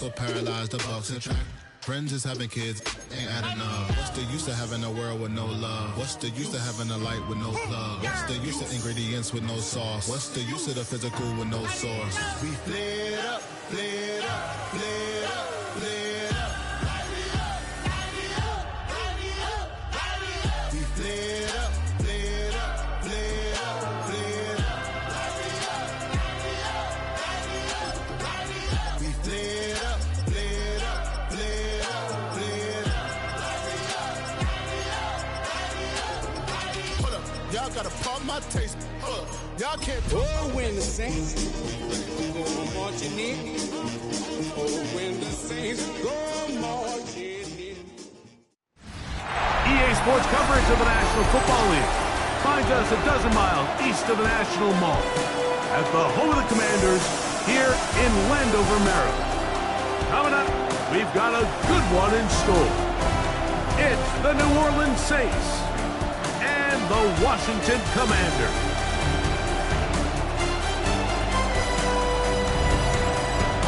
so paralyzed, the Bucks and track. Friends is having kids, ain't adding up. What's the use of having a world with no love? What's the use of having a light with no plug? What's the use of ingredients with no sauce? What's the use of the physical with no source? We fled up, fled up, fled up, fled up. We fled up, fled up, fled up, fled up. We fled up, fled up, fled up, fled up. Hold up, y'all gotta pump my taste. Hold up, y'all can't. Oh, when the Saints go marching in. Oh, when the Saints go marching in. EA Sports coverage of the National Football League finds us a dozen miles east of the National Mall at the home of the Commanders here in Landover, Maryland. Coming up, we've got a good one in store. It's the New Orleans Saints and the Washington Commanders.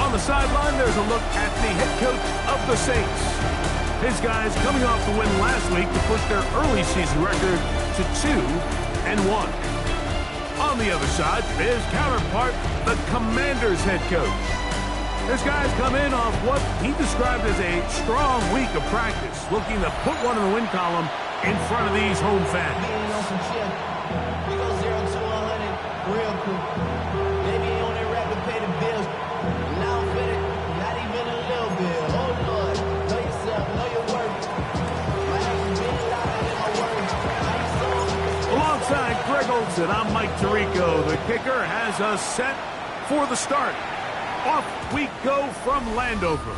On the sideline, there's a look at the head coach of the Saints. His guys coming off the win last week to push their early season record to 2-1. On the other side, his counterpart, the Commanders head coach. His guys come in off what he described as a strong week of practice, looking to put one in the win column in front of these home fans. We go 0 to 100 real quick. Maybe you only rap to pay the bills. Now I'm fitted, not even a little bit. Oh Lord, know yourself, know your worth. My actions been louder than my words. Alongside Greg Olson, I'm Mike Tirico. The kicker has us set for the start. Off we go from Landover.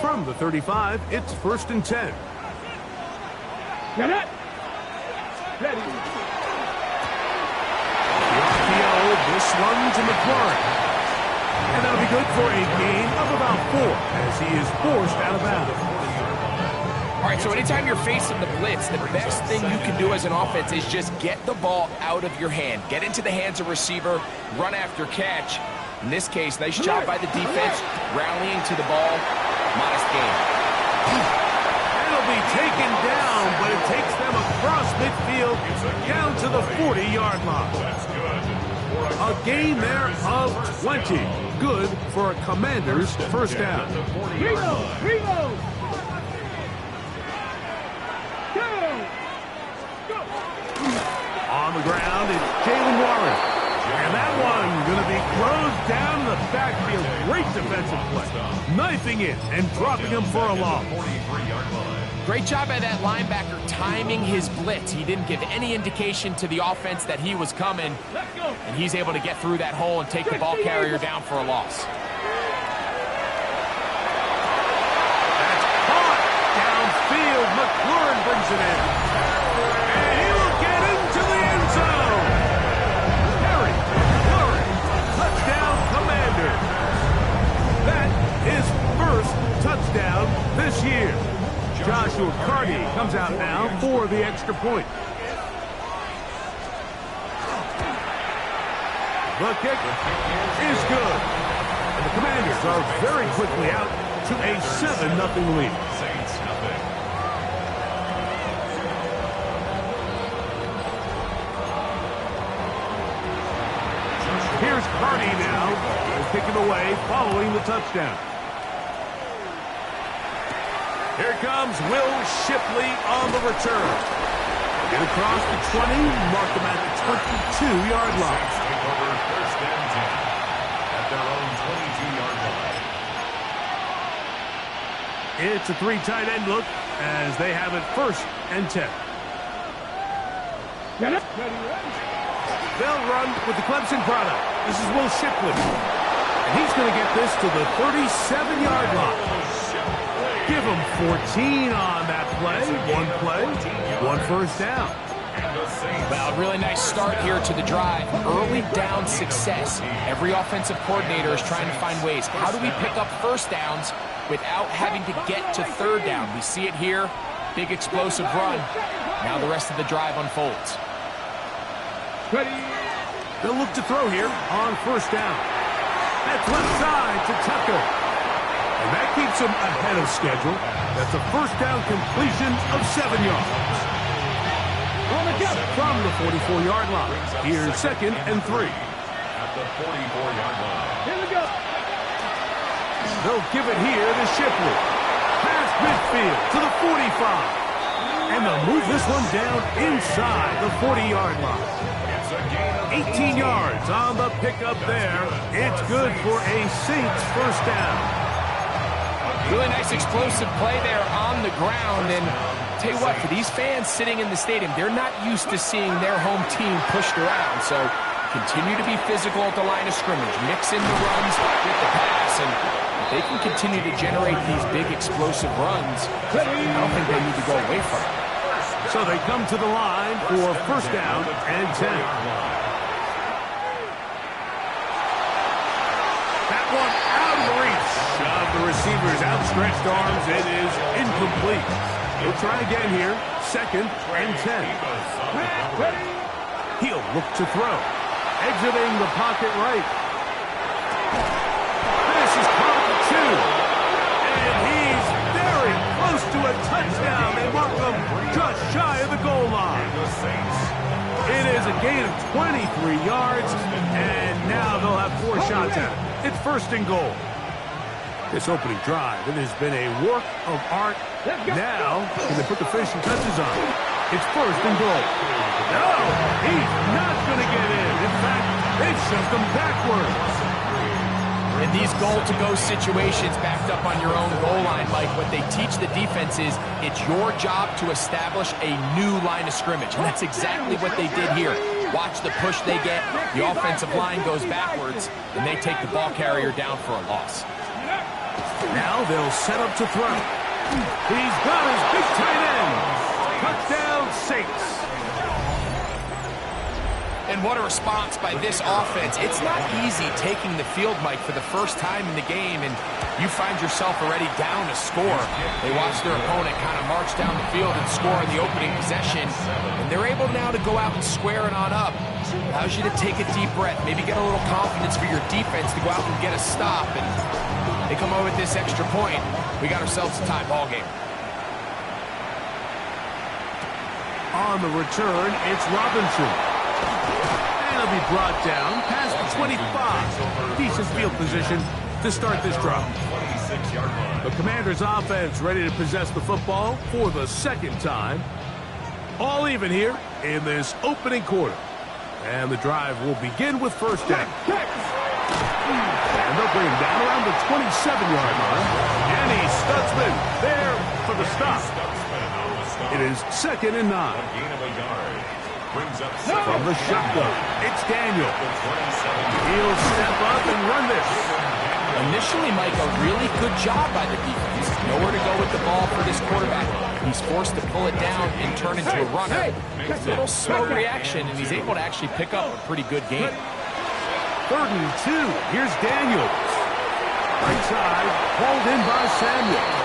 From the 35, it's 1st and 10. Got it. Ready. The RPO, this one to McLaurin. And that'll be good for a gain of about 4 as he is forced out of bounds. All right, so anytime you're facing the blitz, the best thing you can do as an offense is just get the ball out of your hand. Get into the hands of receiver, run after catch. In this case, nice job by the defense, rallying to the ball. Modest gain. It'll be taken down, but it takes them across midfield down to the 40-yard line. A gain there of 20. Good for a Commanders first down. Reload. On the ground, it's Jalen Warren. And that one going to be closed down in the backfield. Great defensive play. Knifing it and dropping him for a loss. Great job by that linebacker timing his blitz. He didn't give any indication to the offense that he was coming. And he's able to get through that hole and take the ball carrier down for a loss. That's caught downfield. McLaurin brings it in. And he will get into the end zone. Harry McLaurin, touchdown Commanders. That is first touchdown this year. Joshua Carty comes out now for the extra point. The kick is good. And the Commanders are very quickly out to a 7-0 lead. Here's Carty now. He'll kick it away following the touchdown. Here comes Will Shipley on the return. Get across the 20, mark them at the 22-yard line. Take over 1st and 10 at their own 22-yard line. It's a 3 tight end look as they have it 1st and 10. They'll run with the Clemson product. This is Will Shipley. And he's going to get this to the 37-yard line. Give him 14 on that play. One first down. Well, really nice start here to the drive. Early down success. Every offensive coordinator is trying to find ways. How do we pick up first downs without having to get to third down? We see it here. Big explosive run. Now the rest of the drive unfolds. Ready. They'll look to throw here on first down. That's left side to Tucker. And that keeps him ahead of schedule. That's a first down completion of 7 yards. From the 44-yard line. Here's 2nd and 3. At the 44-yard line. Here we go. They'll give it here to Shipley. Past midfield to the 45. And they'll move this one down inside the 40-yard line. 18 yards on the pickup there. It's good for a Saints first down. Really nice explosive play there on the ground. And tell you what, for these fans sitting in the stadium, they're not used to seeing their home team pushed around. So continue to be physical at the line of scrimmage. Mix in the runs with the pass. And if they can continue to generate these big explosive runs, I don't think they need to go away from it. So they come to the line for first down and 10. That one out of the reach of the receiver's outstretched arms. It is incomplete. He'll try again here. 2nd and 10. He'll look to throw. Exiting the pocket right. This is caught at 2. And he's very close to a touchdown. They mark him just shy of the goal line. It is a gain of 23 yards. And now they'll have 4 shots at it. It's 1st and goal. This opening drive, it has been a work of art. Now, can they put the finishing touches on it? It's 1st and goal. No, he's not going to get in. In fact, they've shoved him backwards. In these goal-to-go situations backed up on your own goal line, Mike, what they teach the defense is it's your job to establish a new line of scrimmage. And that's exactly what they did here. Watch the push they get. The offensive line goes backwards, and they take the ball carrier down for a loss. Now they'll set up to throw. He's got his big tight end. Touchdown, Saints. And what a response by this offense. It's not easy taking the field, Mike, for the first time in the game, and you find yourself already down to score. They watch their opponent kind of march down the field and score in the opening possession, and they're able now to go out and square it on up. Allows you to take a deep breath, maybe get a little confidence for your defense to go out and get a stop, and they come over with this extra point. We got ourselves a tie ball game. On the return, it's Robinson. And he'll be brought down past the 25. Decent field position to start this drive. The Commanders' offense ready to possess the football for the 2nd time. All even here in this opening quarter. And the drive will begin with first down. And they'll bring him down around the 27-yard line. And he's Stutzman there for the stop. It is 2nd and 9. From the shotgun, it's Daniel. He'll step up and run this. Initially, Mike, a really good job by the defense. Nowhere to go with the ball for this quarterback. He's forced to pull it down and turn into a runner. A little slow reaction, and he's able to actually pick up a pretty good game. 3rd and 2. Here's Daniels. Right side, hauled in by Samuel.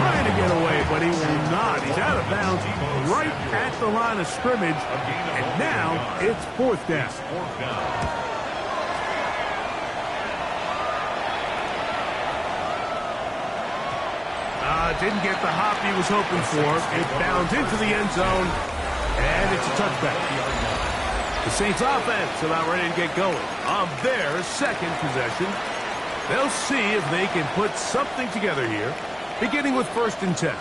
Trying to get away, but he will not. He's out of bounds right at the line of scrimmage. And now it's 4th down. Didn't get the hop he was hoping for. It bounds into the end zone, and it's a touchback. The Saints offense about ready to get going on their 2nd possession. They'll see if they can put something together here, beginning with 1st and 10.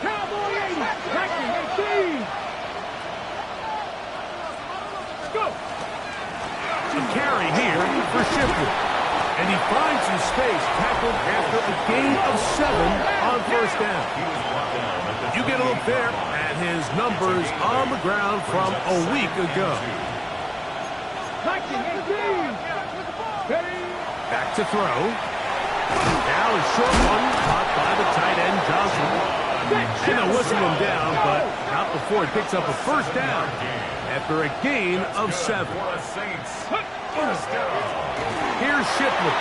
Cowboy 80. Practice 18. Go. A carry here for Shipley. And he finds his space, tackled after a gain of 7 on first down. You get a look there at his numbers on the ground from a week ago. to throw. Now a short one caught by the tight end, Johnson. And they'll whistle him down, but not before he picks up a first down after a gain of 7. Here's Shipley.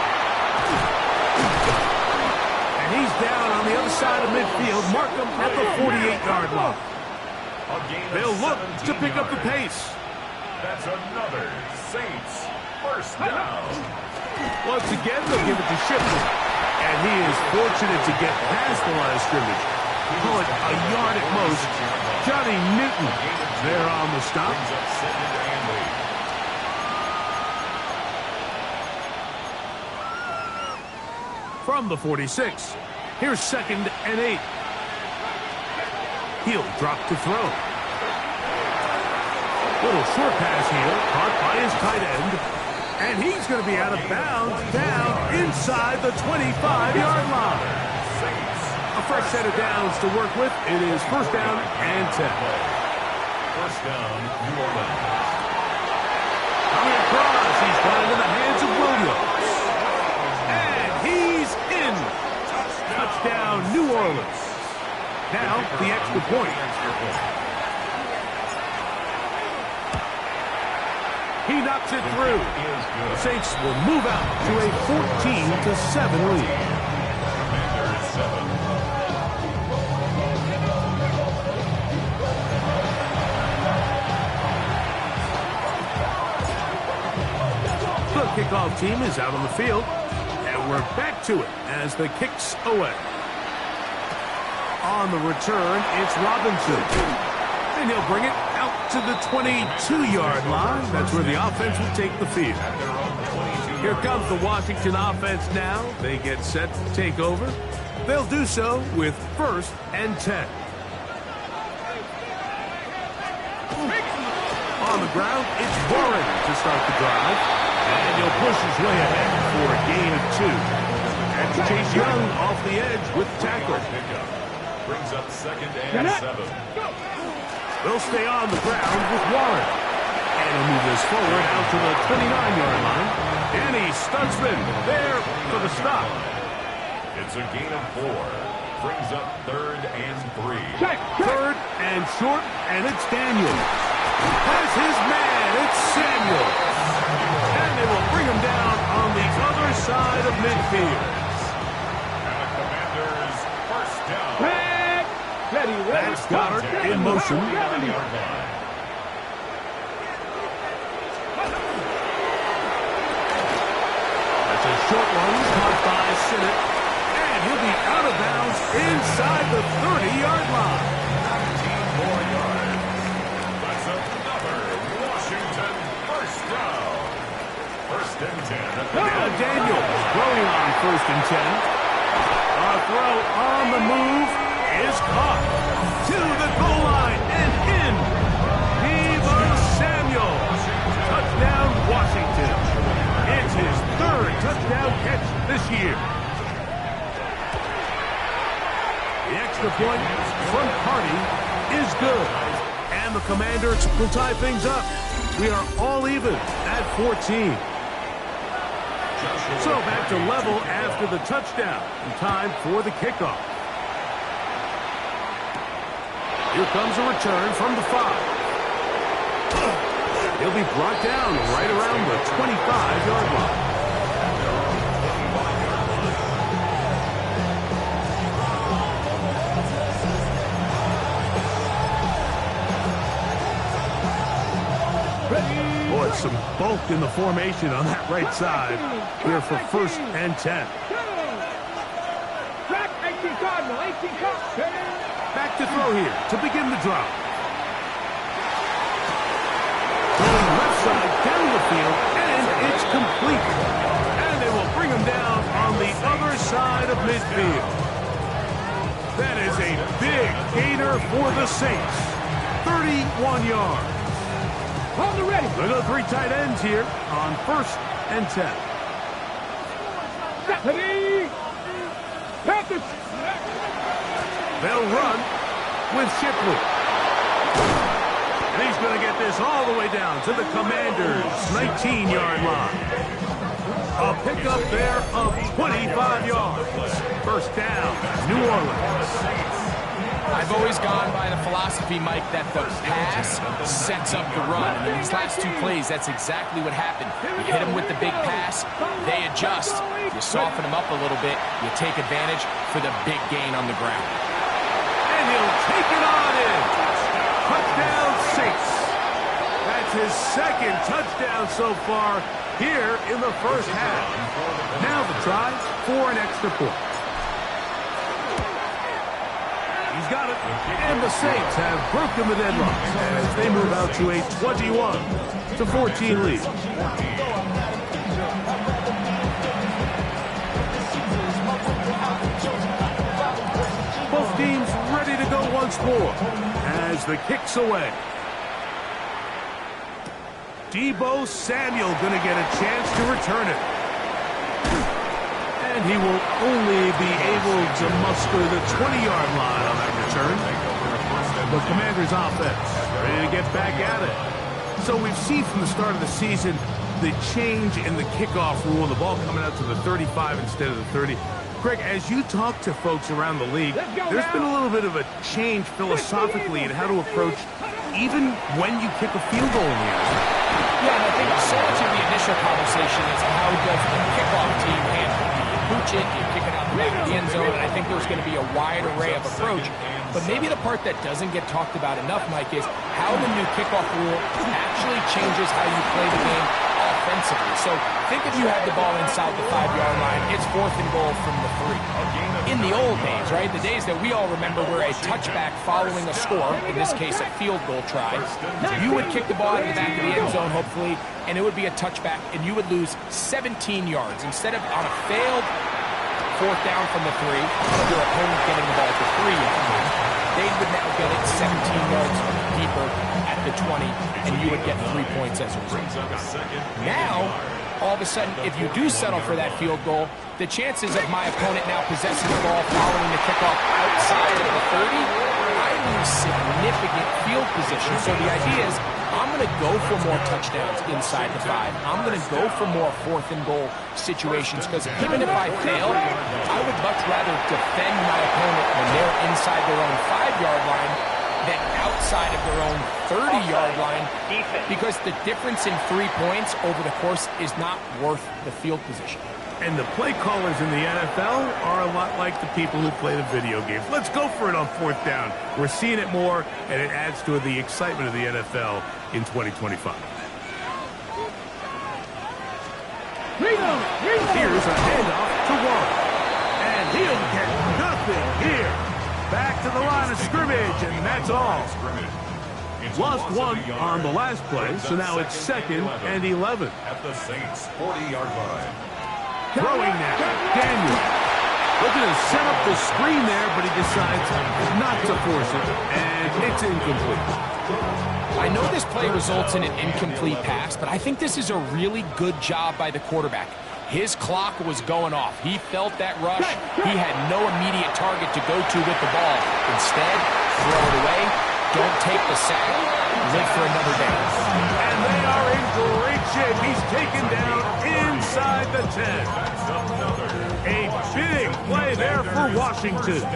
And he's down on the other side of midfield. Mark him at the 48-yard line. They'll look to pick up the pace. That's another Saints first down. Once again, they'll give it to Shipley. And he is fortunate to get past the line of scrimmage. Call it a yard at most. Johnny Newton there on the stop. From the 46, here's 2nd and 8. He'll drop to throw. Little short pass here, caught by his tight end. And he's going to be out of bounds down inside the 25-yard line. A fresh set of downs to work with. It is first down and 10. First down, New Orleans. Coming across, he's gone into the hands of Williams. And he's in. Touchdown, New Orleans. Now, the extra point. He knocks it through. The Saints will move out to a 14-7 lead. Commanders 7. The kickoff team is out on the field, and we're back to it as the kick's away. On the return, it's Robinson. And he'll bring it out to the 22-yard line. That's where the offense will take the field. Here comes the Washington offense now. They get set to take over. They'll do so with 1st and 10. On the ground, it's Warren to start the drive. And he'll push his way ahead for a gain of 2. And Chase Young off the edge with the tackle. Brings up 2nd and 7. They'll stay on the ground with Warren. And he'll move this forward out to the 29-yard line. Danny Stutzman there for the stop. It's a gain of 4. Brings up 3rd and 3. 3rd and short, and it's Daniel. Has his man, it's Samuel. And they will bring him down on the other side of midfield. And the Commanders first down. That's Goddard in motion. That's a short one caught by Sinnott. And he'll be out of bounds inside the 30-yard line. 19 more yards. That's another Washington first down. 1st and 10. Now Daniels throwing on 1st and 10. A throw on the move is caught to the goal line and in. Deebo Samuel. Touchdown, Washington. It's his 3rd touchdown catch this year. The extra point from Hardy is good. And the Commanders will tie things up. We are all even at 14. So back to level after the touchdown. And time for the kickoff. Here comes a return from the 5. He'll be brought down right around the 25-yard line. Boy, some bulk in the formation on that right side here for 1st and 10. Back to throw here to begin the drive. Going left side down the field, and it's complete. And they will bring him down on the other side of midfield. That is a big gainer for the Saints. 31 yards. On the ready. Look at the 3 tight ends here on 1st and 10. They'll run with Shipley. And he's going to get this all the way down to the Commanders' 19-yard line. A pickup there of 25 yards. First down, New Orleans. I've always gone by the philosophy, Mike, that the pass sets up the run. And in these last two plays, that's exactly what happened. You hit them with the big pass, they adjust. You soften them up a little bit, you take advantage for the big gain on the ground. And he'll take it on in. Touchdown, Saints. That's his second touchdown so far here in the first half. Now the try for an extra point. He's got it. And the Saints have broken the deadlock as they move out to a 21-14 lead. Both teams ready to go once more as the kick's away. Deebo Samuel going to get a chance to return it. And he will only be able to muster the 20-yard line on that return. The Commanders' offense ready to get back at it. So we've seen from the start of the season the change in the kickoff rule, the ball coming out to the 35 instead of the 30. Greg, as you talk to folks around the league, there's been a little bit of a change philosophically in how to approach even when you kick a field goal in the NFL. Yeah, and I think so much of the initial conversation is how does the kickoff team handle it? You pooch it, you kick it out the back of the end zone, and I think there's going to be a wide array of approach. But maybe the part that doesn't get talked about enough, Mike, is how the new kickoff rule actually changes how you play the game offensively. So think if you had the ball inside the 5-yard line, it's 4th and goal from the 3. In the old days, right, the days that we all remember were a touchback following a score, in this case a field goal try, you would kick the ball in the back of the end zone, hopefully, and it would be a touchback, and you would lose 17 yards. Instead of on a failed 4th down from the 3, your opponent getting the ball at the 3-yard line, they would now get it 17 yards deeper at the 20, and you would get 3 points as a result. Now, all of a sudden, if you do settle for that field goal, the chances of my opponent now possessing the ball following the kickoff outside of the 30, I lose significant field position. So the idea is, I'm going to go for more touchdowns inside the 5. I'm going to go for more 4th and goal situations, because even if I fail, I would much rather defend my opponent when they're inside their own 5-yard line than outside of their own 30-yard line, because the difference in 3 points over the course is not worth the field position. And the play callers in the NFL are a lot like the people who play the video games. Let's go for it on 4th down. We're seeing it more, and it adds to the excitement of the NFL in 2025. Here's a handoff to Warren. And he'll get nothing here. Back to the line of scrimmage, and that's all. Lost 1 on the last play, so now it's 2nd and 11. At the Saints' 40-yard line. Throwing now, Daniel. Looking to set up the screen there, but he decides not to force it, and it's incomplete. I know this play results in an incomplete pass, but I think this is a really good job by the quarterback. His clock was going off. He felt that rush. He had no immediate target to go to with the ball. Instead, throw it away. Don't take the sack. Live for another day. And they are in great shape. He's taken down inside the 10. A big play there for Washington.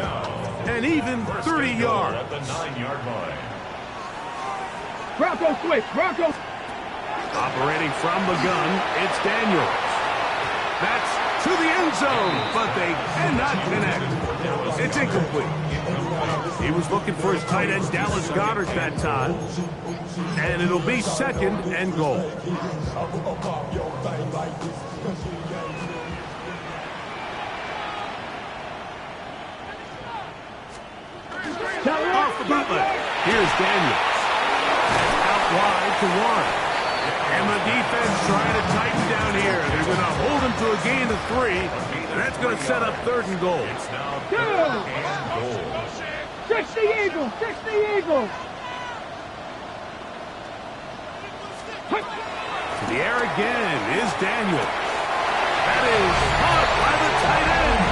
And even 30 yards. At the 9-yard line. Bronco switch, Bronco. Operating from the gun, it's Daniels. That's to the end zone, but they cannot connect. It's incomplete. He was looking for his tight end, Dallas Goedert, that time. And it'll be 2nd and goal. Off the bootleg. Here's Daniels. Out wide to Warren. And the defense trying to tighten down here. They're going to hold him to a gain of 3. And that's going to set up 3rd and goal. It's now 3rd and goal. 60 Eagles, 60 Eagles. To the air again is Daniel. That is caught by the tight end.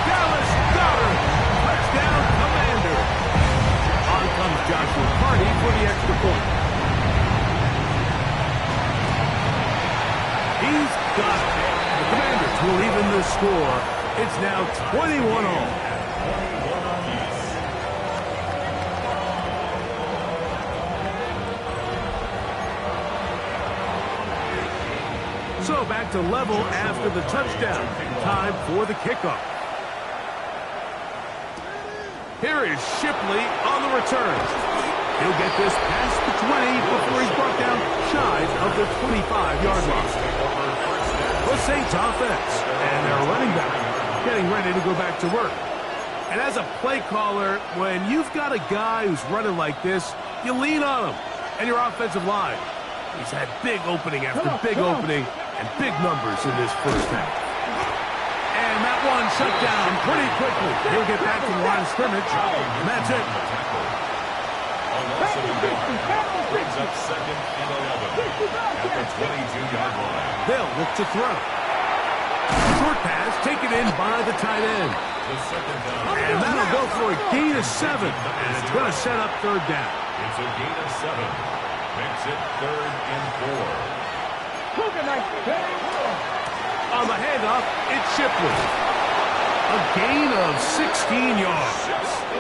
Dallas Goedert. Touchdown, Commander. On comes Joshua Party for the extra point. He's got it. The It's now 21 all. So back to level after the touchdown. Time for the kickoff. Here is Shipley on the return. He'll get this past the 20 before he's brought down shy of the 25-yard line. The Saints offense and their running back getting ready to go back to work. And as a play caller, when you've got a guy who's running like this, you lean on him and your offensive line. He's had big opening after big opening and big numbers in this first half. And that one shut down pretty quickly. He'll get back to the line of scrimmage, and that's it. Brings up 2nd and 11 at the 22-yard line. They'll look to throw. Short pass taken in by the tight end. And that'll go for a gain of 7, and it's going to set up 3rd down. It's a gain of 7. Makes it 3rd and 4. On the handoff, it's Shipley. A gain of 16 yards.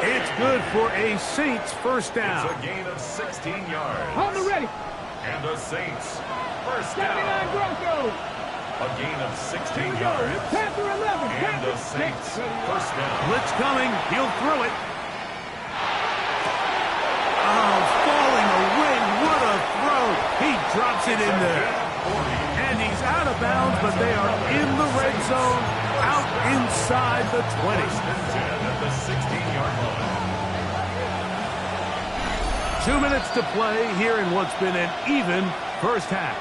It's good for a Saints first down. It's a gain of 16 yards. On the ready. And the Saints first 79 down. Broncos. A gain of 16 yards. Panther 11. And the Saints first down. Blitz coming. He'll throw it. Oh, falling away. What a throw. He drops it in there. And he's out of bounds, but they are in the red zone, out inside the 20. At the 16-yard line. 2 minutes to play here in what's been an even first half.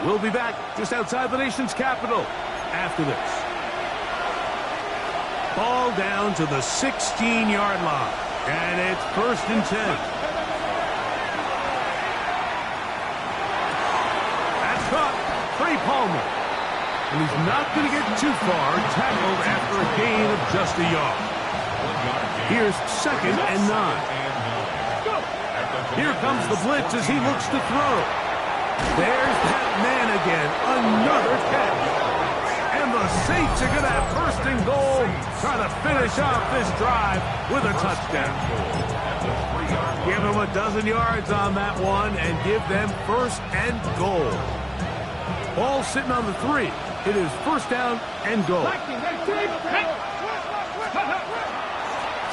We'll be back just outside the nation's capital after this. Ball down to the 16-yard line, and it's 1st and 10. Trey Palmer. And he's not going to get too far, tackled after a gain of just a yard. Here's 2nd and 9. Here comes the blitz as he looks to throw. There's that man again, another catch. And the Saints are going to have 1st and goal, trying to finish off this drive with a touchdown. Give them a dozen yards on that one and give them 1st and goal. Ball sitting on the 3. It is 1st down and goal.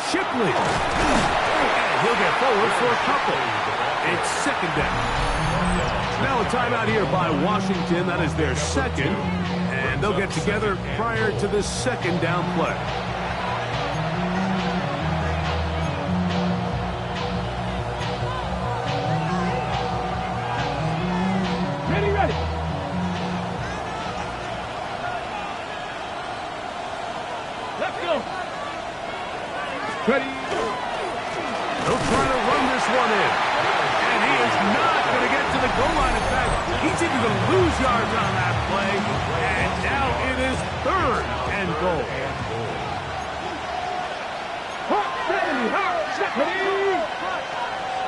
Shipley. And he'll get forward for a couple. It's 2nd down. Now a timeout here by Washington. That is their 2nd. And they'll get together prior to the 2nd down play. Ready. Let's go. Ready. They'll try to run this one in. And he is not going to get to the goal line. In fact, he's even going to lose yards on that play. And now it is 3rd and goal. Hawk 70. Hawk 70.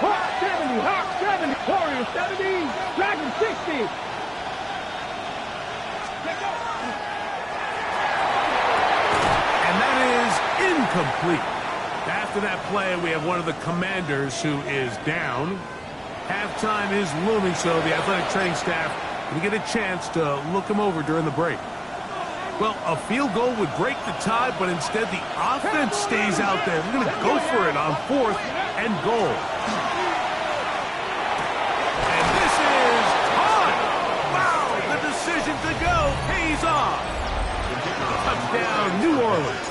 Hawk 70. Hawk 70. Warrior 70. Dragon 60. And that is incomplete. After that play, we have one of the Commanders who is down. Halftime is looming, so the athletic training staff will get a chance to look him over during the break. Well, a field goal would break the tie, but instead the offense stays out there. They're going to go for it on 4th and goal. And this is time. Wow, the decision to go pays off. Touchdown, New Orleans.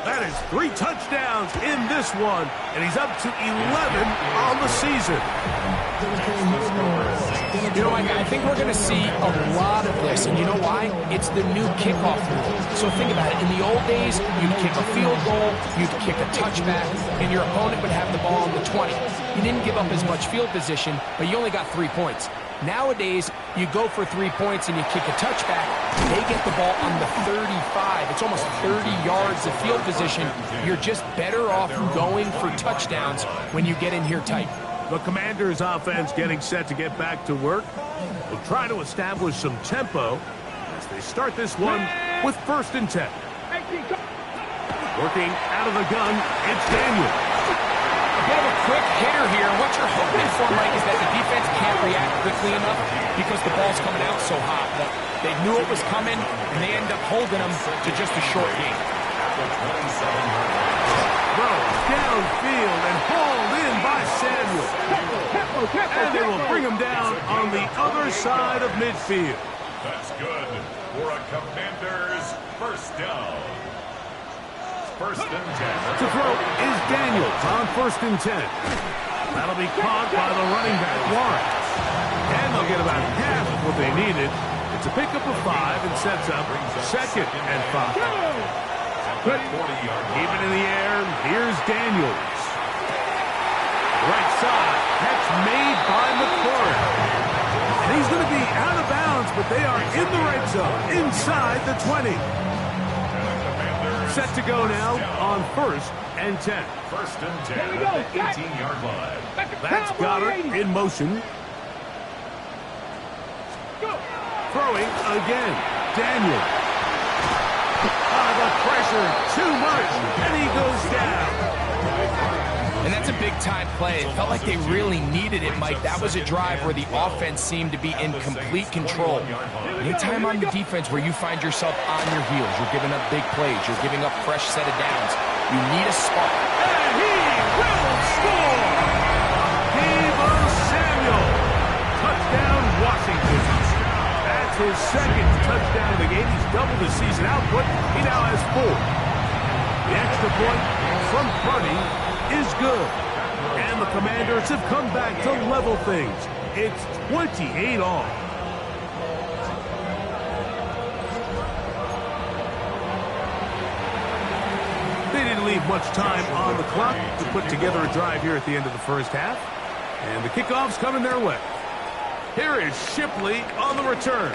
That is 3 touchdowns in this one, and he's up to 11 on the season. You know, Mike, I think we're going to see a lot of this, and you know why? It's the new kickoff rule. So think about it. In the old days, you'd kick a field goal, you'd kick a touchback, and your opponent would have the ball on the 20. You didn't give up as much field position, but you only got 3 points. Nowadays, you go for 3 points and you kick a touchback. They get the ball on the 35. It's almost 30 yards of field position. You're just better off going for touchdowns when you get in here tight. The Commanders' offense getting set to get back to work. Will try to establish some tempo as they start this one with 1st and 10. Working out of the gun, it's Daniels. A bit of a quick hitter here. What you're hoping for, Mike, is that the defense can't react quickly enough because the ball's coming out so hot. But they knew it was coming, and they end up holding them to just a short game. Throw downfield and hauled in by Samuel. And they will bring him down on the other side of midfield. That's good for a Commanders first down. 1st and 10. To throw is Daniels on 1st and 10. That'll be caught by the running back, Lawrence. And they'll get about half of what they needed. It's a pickup of 5 and sets up 2nd and 5. Keep it in the air. Here's Daniels. Right side. Catch made by McCord. And he's going to be out of bounds, but they are in the red zone, inside the 20. Set to go now on 1st and 10. 1st and 10 at the 18-yard line. That's Goddard in motion. Throwing again. Daniel. The pressure, too much, and he goes down. And that's a big-time play. It felt like they really needed it, Mike. That was a drive where the offense seemed to be in complete control. Anytime on the defense where you find yourself on your heels, you're giving up big plays, you're giving up fresh set of downs, you need a spark. And he will score! Deebo Samuel. Touchdown, Washington. That's his 2nd touchdown of the game. He's doubled his season output. He now has 4. The extra point from Purdy is good. And the Commanders have come back to level things. It's 28 all. They didn't leave much time on the clock to put together a drive here at the end of the 1st half. And the kickoff's coming their way. Here is Shipley on the return.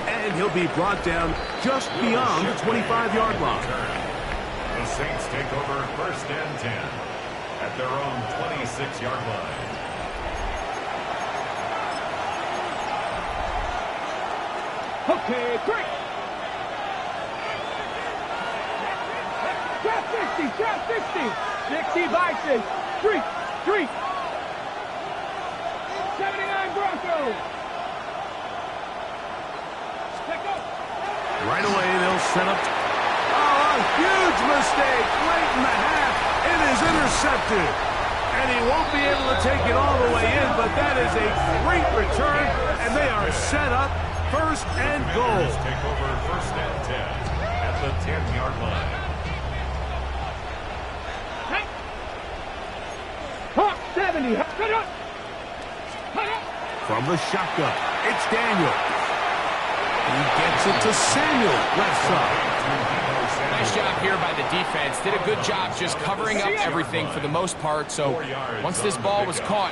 And he'll be brought down just beyond the 25-yard line. The Saints take over 1st and 10 at their own 26-yard line. Okay, quick. Trap 60. 60 Bison. Street. 79 Broncos. Right away, they'll set up. Oh, a huge mistake late in the half. It is intercepted. And he won't be able to take it all the way in, but that is a great return, and they are set up 1st and goal. Take over 1st and 10 at the 10-yard line. Hawk 70. From the shotgun, it's Daniel. He gets it to Samuel, left side. Nice job here by the defense. Did a good job just covering up everything for the most part. So once this ball was caught,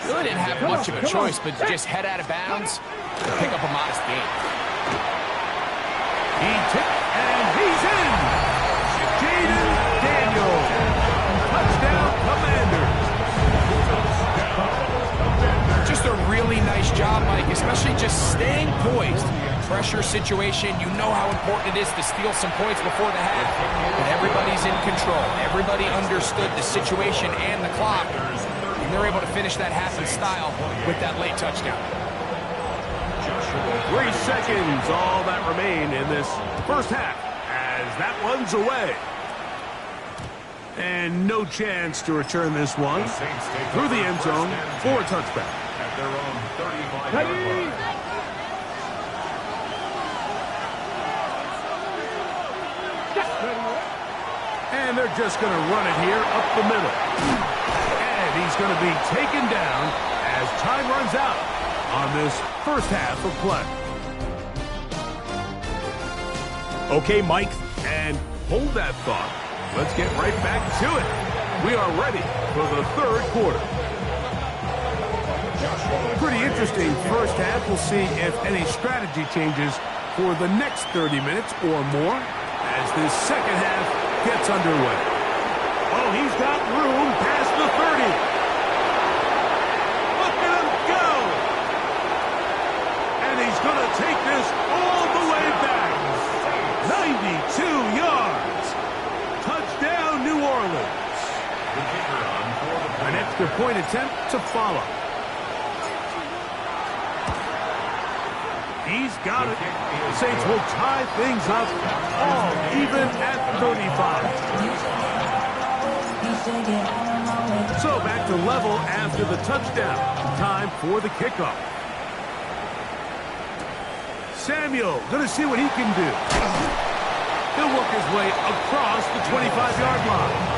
really didn't have much of a choice but to just head out of bounds and pick up a modest gain. He tipped, and he's in. Jaden Daniel. Touchdown, Commanders. Just a really nice job, Mike, especially just staying poised. Pressure situation, you know how important it is to steal some points before the half. But everybody's in control. Everybody understood the situation and the clock. And they're able to finish that half in style with that late touchdown. 3 seconds, all that remain in this 1st half as that one's away. And no chance to return this one through the end zone for a touchback. At their own 35-yard line. And they're just going to run it here up the middle. And he's going to be taken down as time runs out on this 1st half of play. Okay, Mike, and hold that thought. Let's get right back to it. We are ready for the 3rd quarter. Pretty interesting 1st half. We'll see if any strategy changes for the next 30 minutes or more as this 2nd half gets underway. Oh, he's got room past the 30. Look at him go. And he's going to take this all the way back. yards. Touchdown, New Orleans. The kicker on for the An extra point attempt to follow. He's got it. The Saints will tie things up all even at 35. So back to level after the touchdown. Time for the kickoff. Samuel going to see what he can do. He'll work his way across the 25-yard line.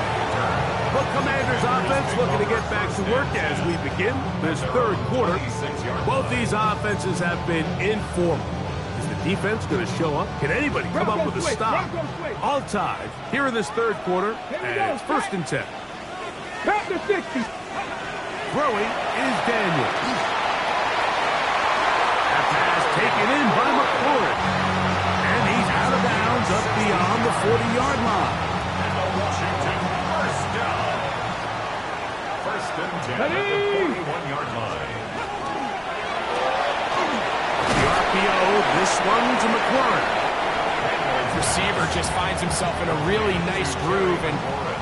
The Commanders offense looking to get back to work as we begin this third quarter. Both these offenses have been informal. Is the defense going to show up? Can anybody come up with a stop? All tied here in this third quarter, and it's 1st and 10. Back to 60. Throwing is Daniel. That pass taken in by McLaurin. And he's out of bounds up beyond the 40-yard line. First and 10 at the 41-yard line. The RPO, this one to McLaurin. Receiver just finds himself in a really nice groove, and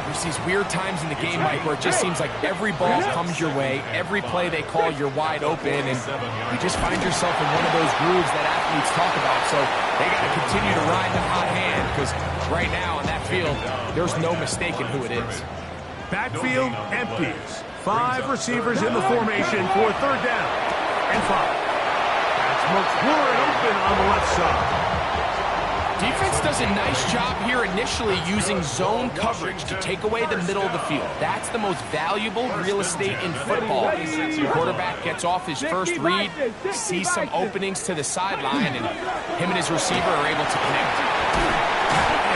there's these weird times in the game, Mike, where it just seems like every ball comes your way, every play they call, you're wide open, and you just find yourself in one of those grooves that athletes talk about. So they got to continue to ride the hot hand, because right now on that field, there's no mistaking who it is. Backfield empties. 5 receivers in the formation for 3rd down and 5. That's McLaurin open on the left side. Defense does a nice job here initially using zone coverage to take away the middle of the field. That's the most valuable real estate in football. The quarterback gets off his first read, sees some openings to the sideline, and him and his receiver are able to connect.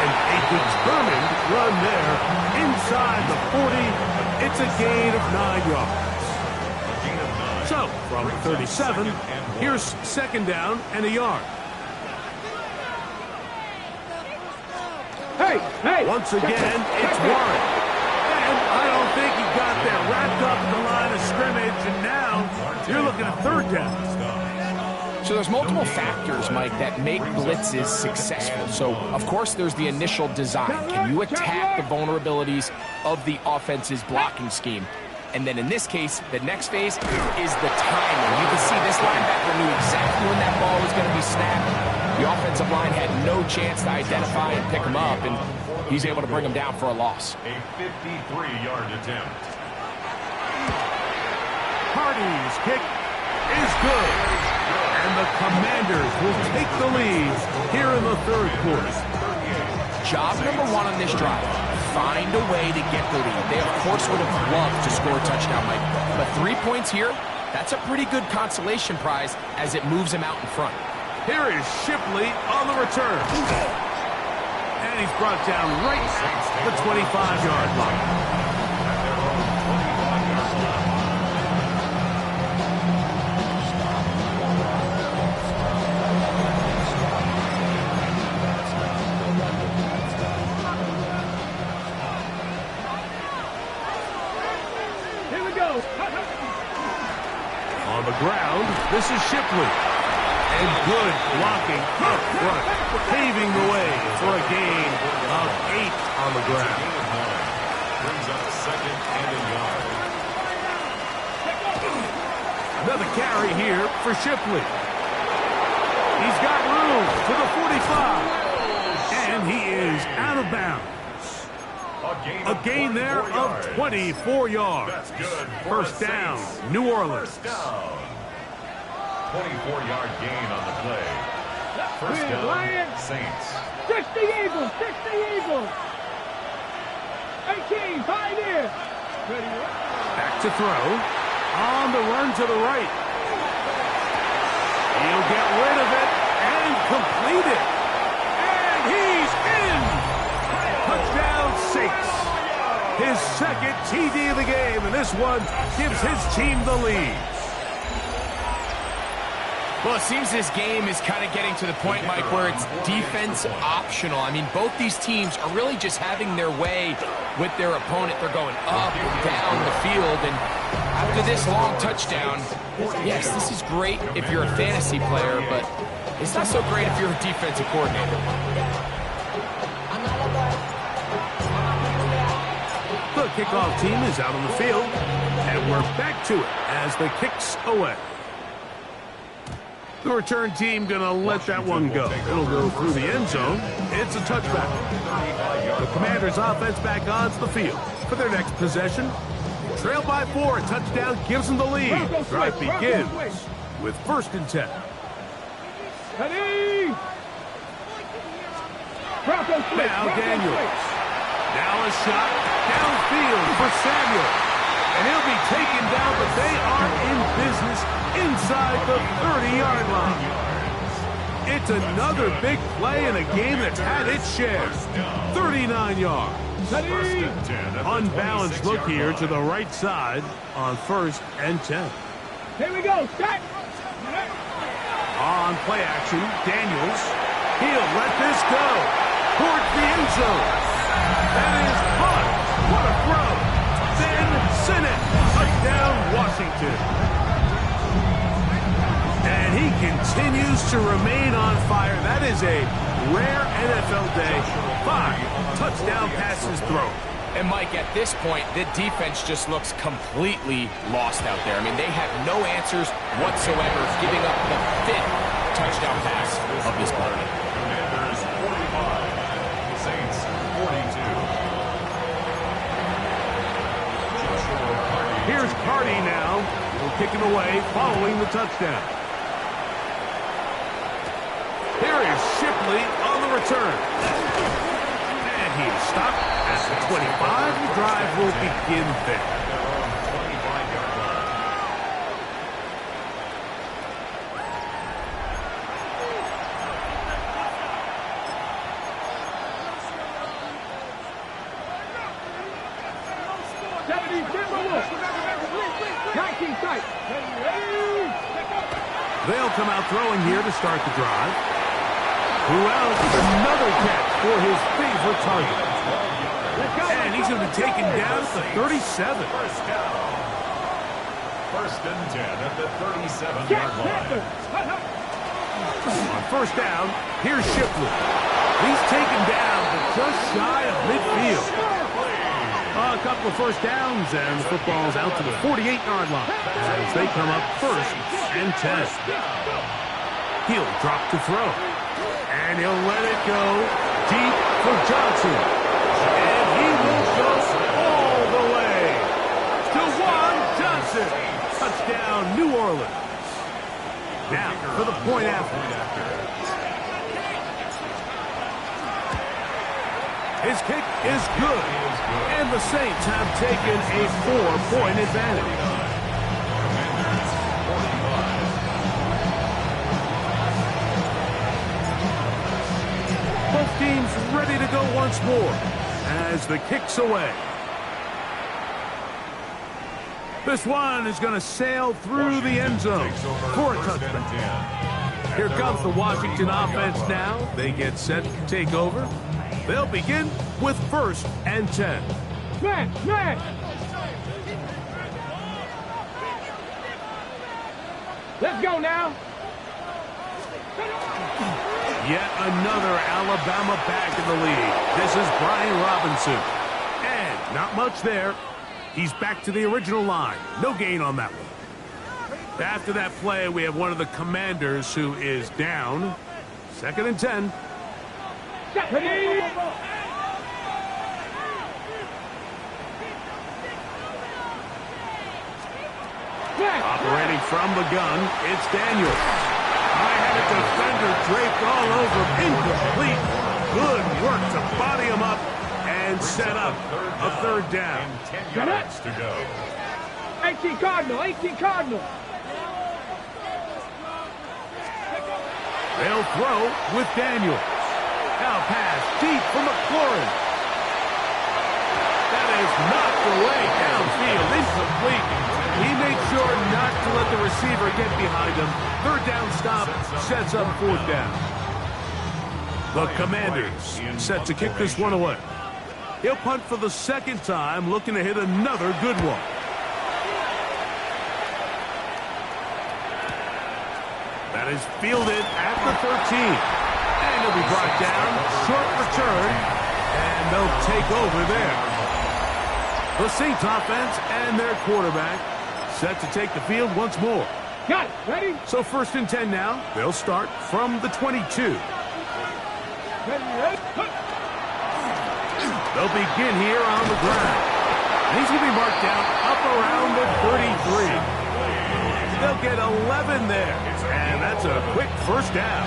And a determined run there inside the 40. It's a gain of 9 yards. So, from 37, here's 2nd down and a yard. Hey! Once again, it's Warren. And I don't think he got there. Wrapped up the line of scrimmage, and now you're looking at 3rd down. So there's multiple factors, Mike, that make blitzes successful. So, of course, there's the initial design. Can you attack the vulnerabilities of the offense's blocking scheme? And then in this case, the next phase is the timing. You can see this linebacker knew exactly when that ball was going to be snapped. The offensive line had no chance to identify and pick him up, and he's able to bring him down for a loss. A 53-yard attempt. Hardy's kick is good. And the Commanders will take the lead here in the 3rd quarter. Job number 1 on this drive. Find a way to get the lead. They, of course, would have loved to score a touchdown, Mike. But 3 points here, that's a pretty good consolation prize as it moves him out in front. Here is Shipley on the return. And he's brought down right at the 25-yard line. Here we go. On the ground, this is Shipley. And good blocking up front, paving the way for a gain of 8 on the ground. Brings up 2nd and a yard. Another carry here for Shipley. He's got room to the 45. And he is out of bounds. A gain there of 24 yards. That's good. 1st down, New Orleans. 1st down. 24-yard gain on the play. 1st down, Saints. 60 Eagles, 60 Eagles. 18, pioneer. Back to throw. On the run to the right. He'll get rid of it and complete it. And he's in. Touchdown, Saints. His 2nd TD of the game, and this one gives his team the lead. Well, it seems this game is kind of getting to the point, Mike, where it's defense optional. I mean, both these teams are really just having their way with their opponent. They're going up and down the field, and after this long touchdown, yes, this is great if you're a fantasy player, but it's not so great if you're a defensive coordinator. kickoff team is out on the field, and we're back to it as the kick's away. The return team going to let that one go. It'll go through the end zone. It's a touchback. The Commanders' offense back onto the field for their next possession. Trailed by 4, a touchdown gives them the lead. Drive begins with 1st and 10. Now Daniels. Now a shot downfield for Samuel. And he'll be taken down, but they are in business inside the 30-yard line. It's another big play in a game that's had its share. 39 yards. Unbalanced look here to the right side on 1st and 10. Here we go. Start. On play action, Daniels. He'll let this go towards the end zone. That is caught. What a throw. Then Sinnott. Touchdown, Washington. And he continues to remain on fire. That is a rare NFL day. 5 touchdown passes thrown. And Mike, at this point, the defense just looks completely lost out there. I mean, they have no answers whatsoever, giving up the 5th touchdown pass of this play. Commanders 45, Saints 42. Here's Carty now. He'll kick it away following the touchdown. Here is Shipley on the return. And he's stopped at the 25. The drive will begin there. They'll come out throwing here to start the drive. Who else? Another catch for his favorite target. And he's going to be taken down at the 37. First down. 1st and 10 at the 37-yard line. On 1st down, here's Shipley. He's taken down but just shy of midfield. A couple of 1st downs, and the football's out to the 48-yard line as they come up 1st and 10. He'll drop to throw. And he'll let it go deep for Johnson. And he will go all the way. Juwan Johnson. Touchdown, New Orleans. Now for the point after. His kick is good. And the Saints have taken a 4-point advantage. Both teams ready to go once more as the kick's away. This one is going to sail through the end zone for a touchdown. Here comes the Washington offense now. They get set to take over. They'll begin with 1st and 10. Man. Let's go now. Yet another Alabama back in the lead. This is Brian Robinson. And not much there. He's back to the original line. No gain on that one. After that play, we have one of the Commanders who is down. 2nd and 10. Operating from the gun, it's Daniels. I had a defender draped all over him. Incomplete. Good work to body him up and set up a 3rd down. 10 yards to go. 18 Cardinal. They'll throw with Daniels. Now pass deep for McLaurin. That is knocked away downfield. Incomplete. He made sure not to let the receiver get behind him. 3rd down stop sets up 4th down. The Commanders set to kick this one away. He'll punt for the 2nd time, looking to hit another good one. That is fielded at the 13. And he'll be brought down. Short return. And they'll take over there. The Saints offense and their quarterback set to take the field once more. Got it. Ready? So 1st and 10 now. They'll start from the 22. Ready, ready. They'll begin here on the ground. And he's going to be marked down up around the 33. They'll get 11 there. And that's a quick first down.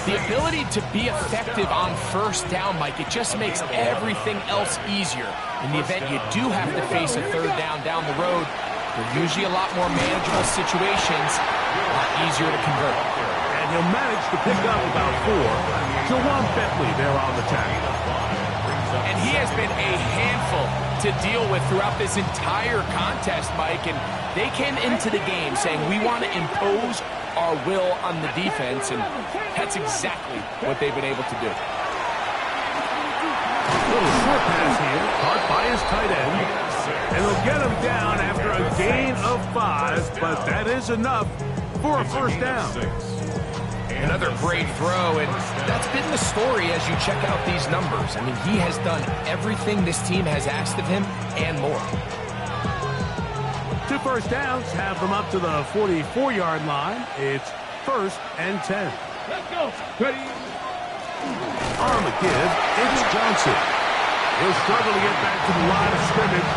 The ability to be effective on first down, Mike, it just makes everything else easier. In the event you do have to face a third down the road, they're usually a lot more manageable situations, a lot easier to convert. And he'll manage to pick up about 4. Jawan Bentley there on the tackle. And he has been a handful to deal with throughout this entire contest, Mike. And they came into the game saying, we want to impose our will on the defense, and that's exactly what they've been able to do. Little short pass here, caught by his tight end. And they'll get him down after a gain of 5, but that is enough for a first down. Another great throw, and that's been the story as you check out these numbers. I mean, he has done everything this team has asked of him and more. 2 first downs have them up to the 44-yard line. It's 1st and 10. Let's go. Ready? On the give, it's Johnson. He'll struggle to get back to the line of scrimmage.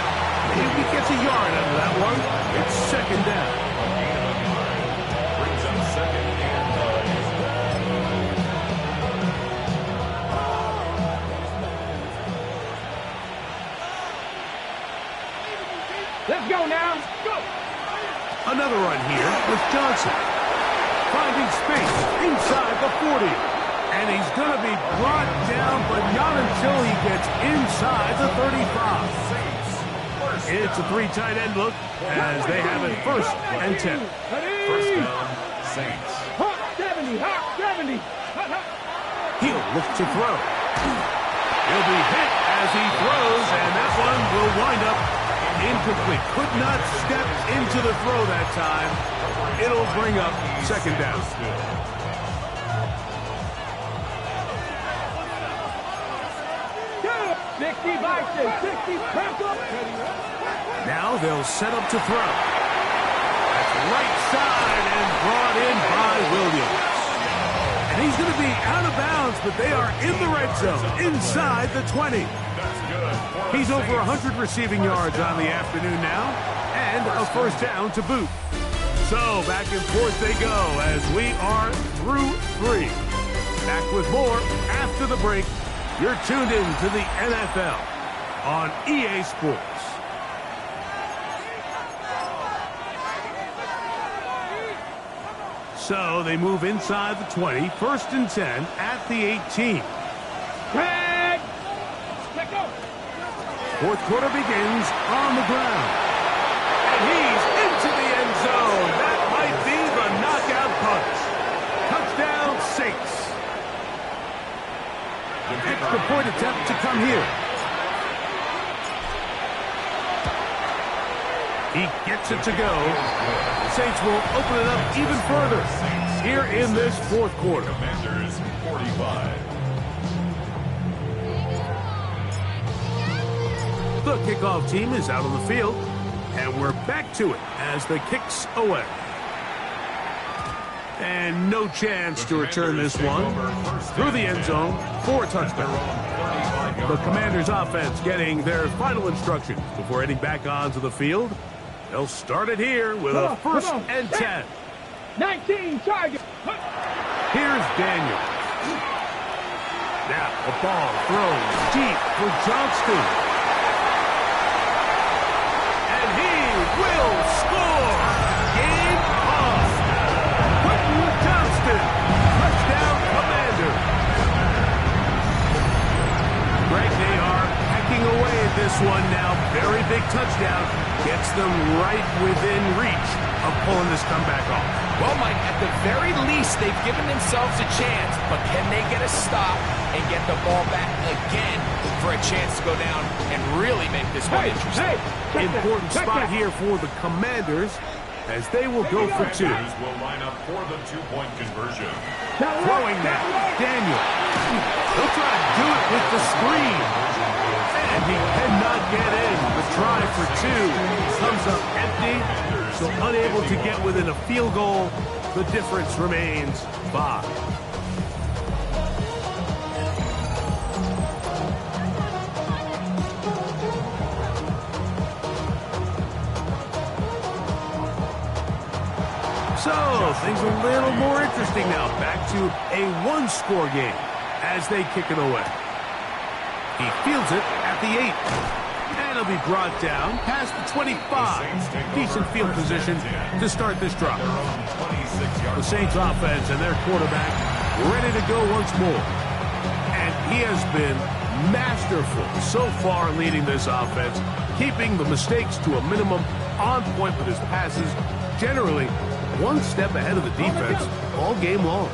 If he gets a yard out of that one, it's 2nd down. Brings up 2nd and 9. Let's go now. Go. Another run here with Johnson. Finding space inside the 40. And he's going to be brought down, but not until he gets inside the 35. It's a 3 tight end look as they have it 1st and 10. First down, Saints. Hawk 70, Hawk 70. He'll look to throw. He'll be hit as he throws, and that one will wind up incomplete. Could not step into the throw that time. It'll bring up 2nd down. Go. 60, 60, back up. Now they'll set up to throw. That's right side and brought in by Williams. And he's going to be out of bounds, but they are in the red zone, inside the 20. He's over 100 receiving yards on the afternoon now, and a first down to boot. So back and forth they go as we are through 3. Back with more after the break. You're tuned in to the NFL on EA Sports. So they move inside the 20, 1st and 10 at the 18. Red. Let go. 4th quarter begins on the ground. And he's into the end zone. That might be the knockout punch. Touchdown, Saints. Extra point attempt to come here. He gets it to go. The Saints will open it up even further here in this 4th quarter. Commanders 45. The kickoff team is out on the field, and we're back to it as the kicks away. And no chance to return this one through the end zone for a touchdown. The Commanders' offense getting their final instructions before heading back onto the field. They'll start it here with a 1st and 10. 19 target. Here's Daniel. Now the ball throws deep for Johnston. And he will score. Game on. Quentin Johnston. Touchdown, Commanders. Greg, they are hacking away at this one now. Very big touchdown. Gets them right within reach of pulling this comeback off. Well, Mike, at the very least, they've given themselves a chance, but can they get a stop and get the ball back again for a chance to go down and really make this one interesting? Important spot here for the Commanders as they will go for 2. Commanders will line up for the 2-point conversion. Throwing that, Daniel. He'll try to do it with the screen. And he cannot get in. for 2. Comes up empty, so unable to get within a field goal. The difference remains 5. So, things a little more interesting now. Back to a one-score game as they kick it away. He fields it at the 8. And it'll be brought down past the 25. Decent field position to start this drive. The Saints offense and their quarterback ready to go once more. And he has been masterful so far leading this offense, keeping the mistakes to a minimum, on point with his passes, generally one step ahead of the defense all game long.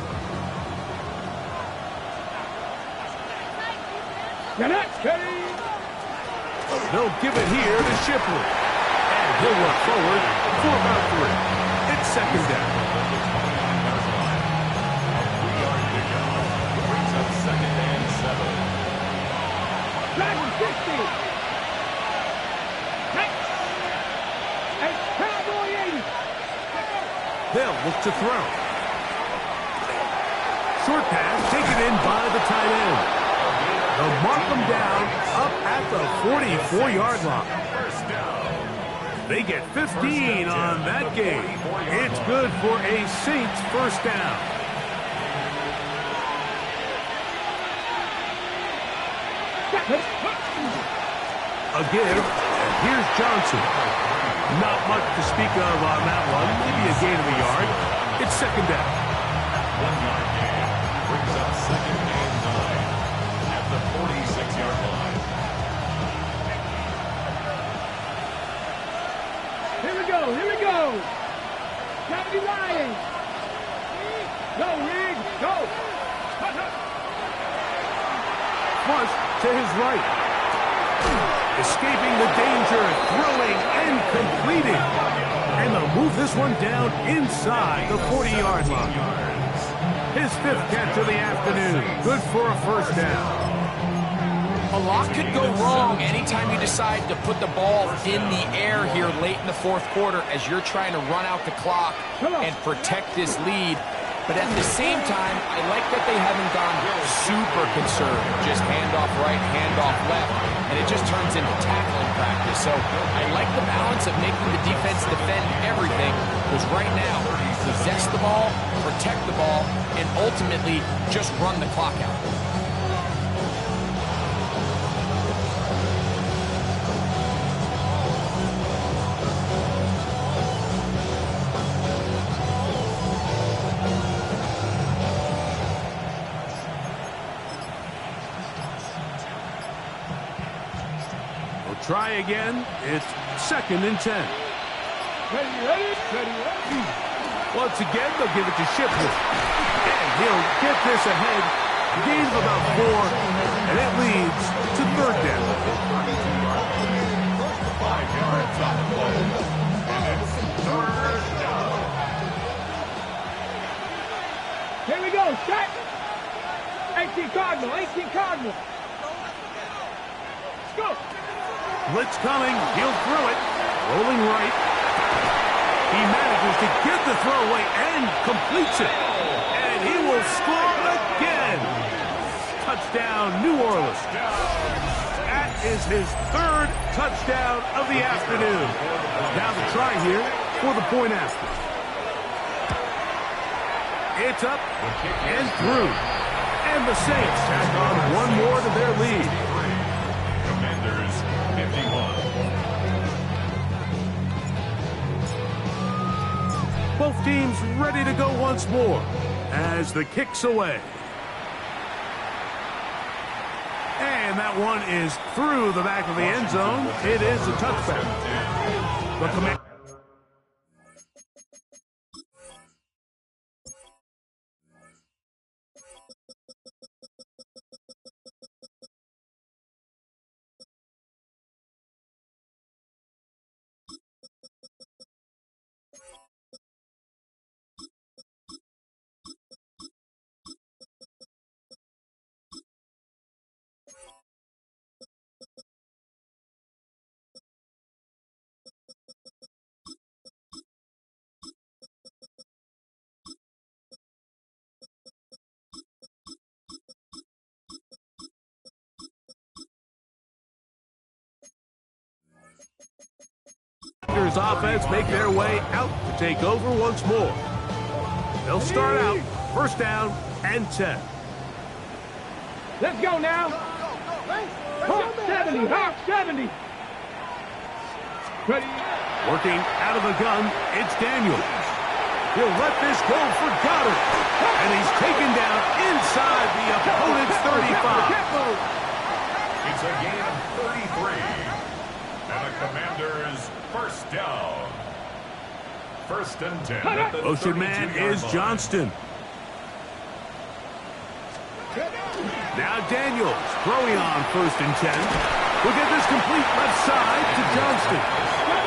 They'll give it here to Shipley. And he'll work forward for about 3. It's second down. Brings up second and 7. Dragon 60. And Cowboy 80. They'll look to throw. Short pass taken in by the tight end. They'll mark them down up at the 44-yard line. They get 15 on that game. It's good for a Saints first down. A give, and here's Johnson. Not much to speak of on that one. Maybe a gain of a yard. It's second down. 1-yard gain. Brings up second and 9 at the 46-yard line. Here we go. Here we go. 70 Lions. Go, Riggs. Go. Flush to his right. Escaping the danger, throwing and completing. And they'll move this one down inside the 40-yard line. His 5th catch of the afternoon. Good for a first down. A lot could go wrong anytime you decide to put the ball in the air here late in the 4th quarter as you're trying to run out the clock and protect this lead. But at the same time, I like that they haven't gone super conservative. Just handoff right, handoff left, and it just turns into tackling practice. So I like the balance of making the defense defend everything, because right now, possess the ball, protect the ball, and ultimately just run the clock out. Try again. It's second and 10. Ready. Once again, they'll give it to Shipley. And he'll get this ahead. Gain of about 4. And it leads to third down. 5 yards on the play. And it's third down. Here we go. Shot. 18 Cardinal. 18 Cardinal. Let's go. Blitz coming. He'll throw it. Rolling right. He manages to get the throw away and completes it. And he will score again. Touchdown, New Orleans. That is his 3rd touchdown of the afternoon. Now the try here for the point after. It's up and through. And the Saints tack on one more to their lead. Commanders 51. Both teams ready to go once more as the kick's away. And that one is through the back of the end zone. It is a touchback. The Eagles offense make their way out to take over once more. They'll start out first down and 10. Let's go now. Hawk 70, Hawk 70. Ready. Working out of the gun, it's Daniel. He'll let this go for Goddard. And he's taken down inside the opponent's 35. It's a gain of 33. And the Commanders first down. First and 10 at the Motion man is Johnston. Now Daniels throwing on first and 10. We'll get this complete left side to Johnston.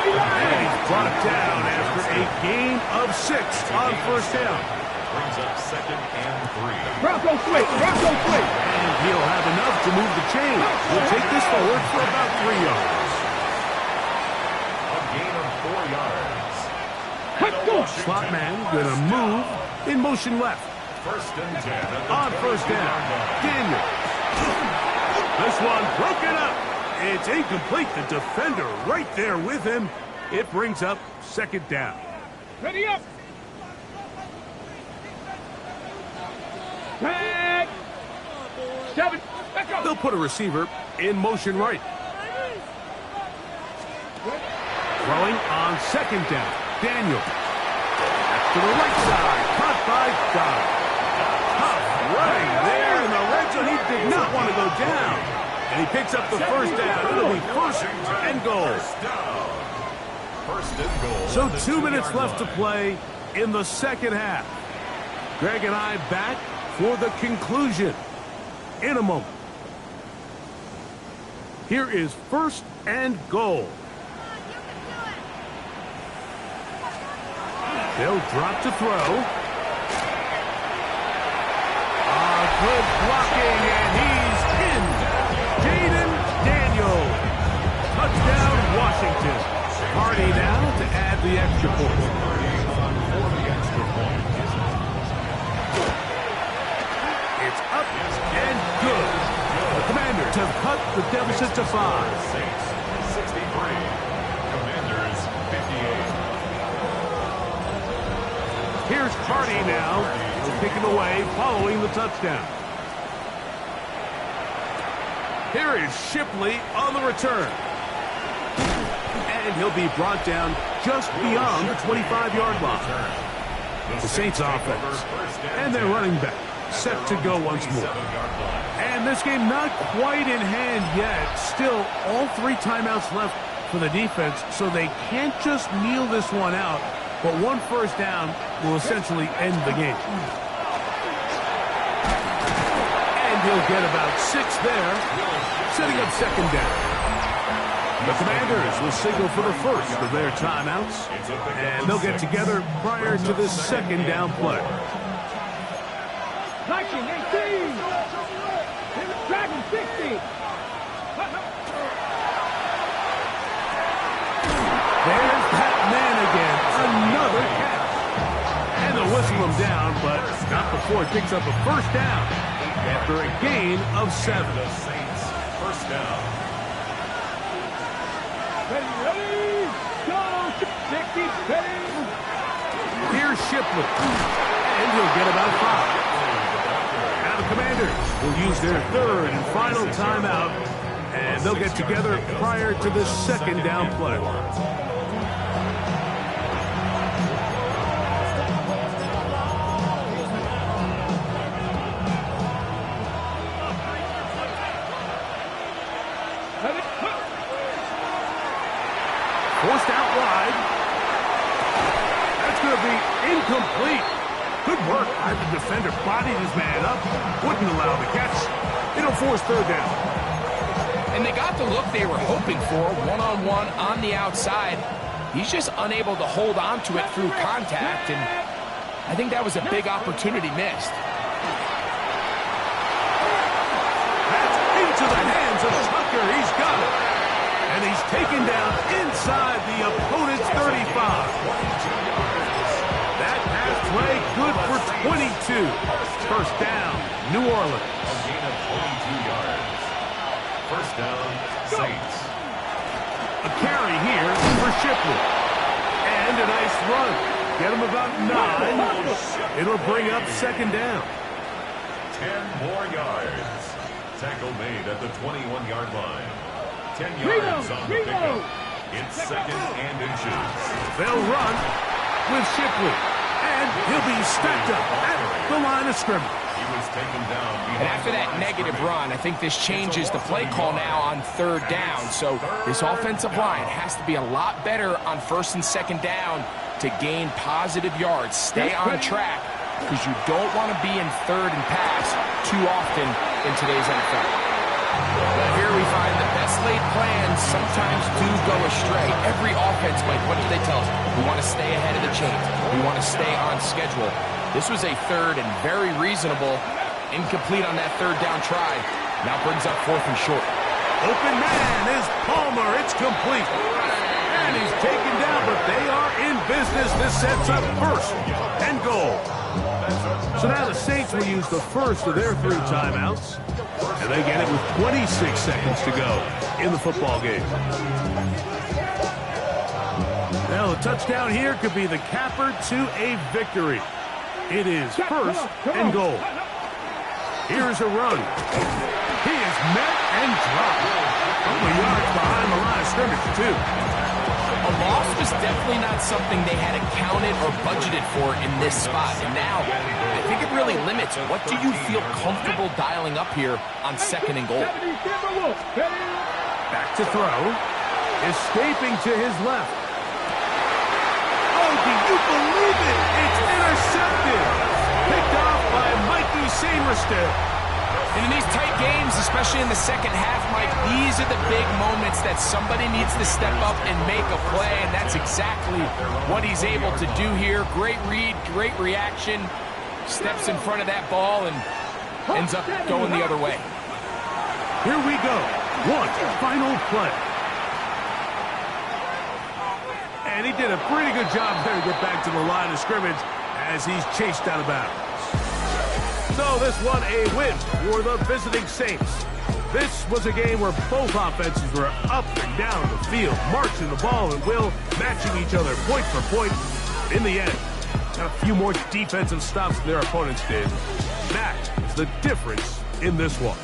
And he's brought down after a gain of 6 on first down. Brings up second and 3. Bronco switch, Bronco switch. And he'll have enough to move the chain. He'll take this forward for about 3 yards. A gain of 4 yards. Slot man gonna move in motion left. First and 10 at the On first down, Daniel. This one broken up. It's incomplete. The defender right there with him. It brings up second down. Ready up. Tag. 7. Let's go. They'll put a receiver in motion right. Throwing on second down, Daniel. To the right side, caught by Goddard. Tough running there in the red zone. He did not want to go down. And he picks up the first down. It'll be first and goal. First and goal. So 2 minutes left to play in the second half. Greg and I back for the conclusion in a moment. Here is first and goal. They'll drop to throw. Good blocking, and he's in. Jaden Daniels. Touchdown, Washington. Hardy now to add the extra point. It's up and good. The Commanders have cut the deficit to 5. 63. Commanders 58. Here's Hardy now. He'll kick it away following the touchdown. Here is Shipley on the return. And he'll be brought down just beyond the 25-yard line. The Saints offense and their running back set to go once more. And this game not quite in hand yet. Still, all 3 timeouts left for the defense, so they can't just kneel this one out. But 1 first down will essentially end the game. And he'll get about 6 there, setting up second down. The Commanders will signal for the first of their timeouts, and they'll get together prior to this second down play. 1918. Dragon 60. There's that man again. Another catch. And they'll whistle him down, but not before it picks up a first down after a gain of 7. The Saints first down. Ready, go, 60, ready. Here's Shipley. And he'll get about 5. Now the Commanders will use their third and final timeout, and they'll get together prior to the second down play. Forced out wide. That's going to be incomplete. Good work by the defender. Bodied his man up. Wouldn't allow the catch. It'll force third down. And they got the look they were hoping for, one-on-one on the outside. He's just unable to hold on to it through contact, and I think that was a big opportunity missed. That's into the hands of Tucker. He's got it. And he's taken down inside the opponent's 35. That pass play good for 22. First down, New Orleans. A gain of 22 yards. First down, Saints. A carry here for Shipley. And a nice run. Get him about 9. It'll bring up second down. 10 more yards. Tackle made at the 21-yard line. 10 yards on the pickup. It's second and inches. They'll run with Shipley. And he'll be stacked up at the line of scrimmage. He was taken down. And after that negative run, I think this changes the play call now on third down. So this offensive line has to be a lot better on first and second down to gain positive yards. Stay on track because you don't want to be in third and pass too often in today's NFL. Well, here we find the best laid plans sometimes do go astray. Every offense, Mike, what do they tell us? We want to stay ahead of the chains. We want to stay on schedule. This was a third and very reasonable. Incomplete on that third down try. Now brings up fourth and short. Open man is Palmer. It's complete. And he's taken down, but they are in business. This sets up first and goal. So now the Saints will use the first of their 3 timeouts. And they get it with 26 seconds to go in the football game. Now the touchdown here could be the capper to a victory. It is first and goal. Here's a run. He is met and dropped. Only yards behind the line of scrimmage, too. A loss was definitely not something they had accounted or budgeted for in this spot. And now, I think it really limits what do you feel comfortable dialing up here on second and goal. Back to throw. Escaping to his left. Oh, do you believe it? It's intercepted. Picked off by Mikey Sainristil. And in these tight games, especially in the second half, Mike, these are the big moments that somebody needs to step up and make a play, and that's exactly what he's able to do here. Great read, great reaction, steps in front of that ball and ends up going the other way. Here we go. One final play. And he did a pretty good job there to get back to the line of scrimmage as he's chased out of bounds. So this one a win for the visiting Saints. This was a game where both offenses were up and down the field, marching the ball and will, matching each other point for point. In the end, got a few more defensive stops than their opponents did. That is the difference in this one.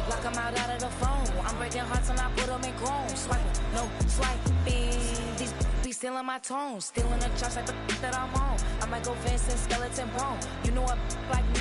Block 'em out of the phone. I'm breaking hearts and I put 'em in chrome. Swiping, no swiping. These be stealing my tones. Stealing the chops like the that I'm on. I might go Vincent Skeleton Bone. You know what like me.